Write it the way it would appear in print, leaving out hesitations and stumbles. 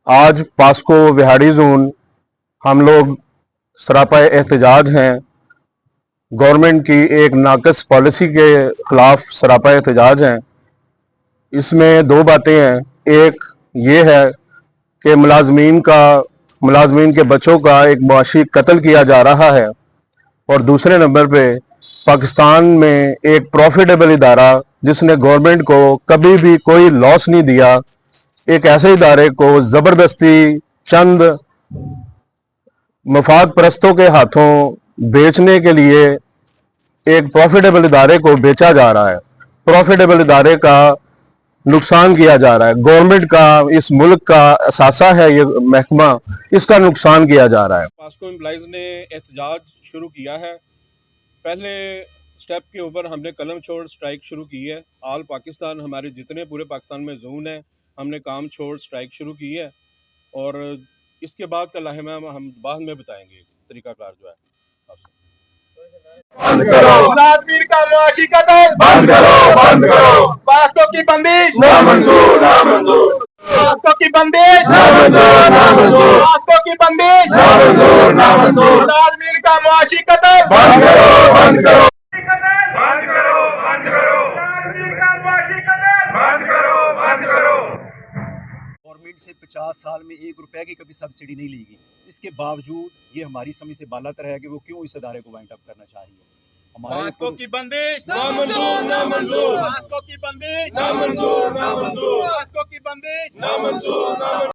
आज POCSO Vehari zone हम लोग सरापा एहतजाज हैं। गवर्नमेंट की एक नाकस पॉलिसी के खिलाफ सरापा एहतजाज हैं। इसमें दो बातें हैं। एक ये है कि मुलाजमीन के बच्चों का एक मुआशी कत्ल किया जा रहा है, और दूसरे नंबर पे पाकिस्तान में एक प्रॉफिटेबल इदारा जिसने गवर्नमेंट को कभी भी कोई लॉस नहीं दिया, एक ऐसे इदारे को ज़बरदस्ती चंद मफाद परस्तों के हाथों बेचने के लिए एक प्रॉफिटेबल इदारे को बेचा जा रहा है। प्रॉफिटेबल इदारे का नुकसान किया जा रहा है। गवर्नमेंट का, इस मुल्क का असासा है ये महकमा, इसका नुकसान किया जा रहा है। पास्को एम्प्लॉइज ने एहतजाज शुरू किया है। पहले स्टेप के ऊपर हमने कलम छोड़ स्ट्राइक शुरू की है। ऑल पाकिस्तान, हमारे जितने पूरे पाकिस्तान में जोन है, हमने काम छोड़ स्ट्राइक शुरू की है, और इसके बाद का लाहिमा हम बाद में बताएंगे तरीकाकार जो है। बंद करो मुलाजमीन का मुआशी कत्ल, बंद करो, बंद करो। पास्को की बंदिश नामंजूर, नामंजूर। पास्को की बंदिश नामंजूर, नामंजूर। पास्को की बंदिश नामंजूर, नामंजूर। मुलाजमीन का मुआशी कत्ल, बंद करो, बंद करो। बंद करो, बंद करो। मुलाजमीन का मुआशी कत्ल, बंद करो, बंद करो। गवर्नमेंट से 50 साल में 1 रुपए की कभी सब्सिडी नहीं ली गई। इसके बावजूद ये हमारी समझ से बालातर है कि वो क्यों इस अदारे को वाइंड अप करना चाहिए। पास्को की बंदिश नामंजूर, नामंजूर। पास्को की बंदिश नामंजूर, नामंजूर। पास्को की बंदिश नामंजूर, नामंजूर।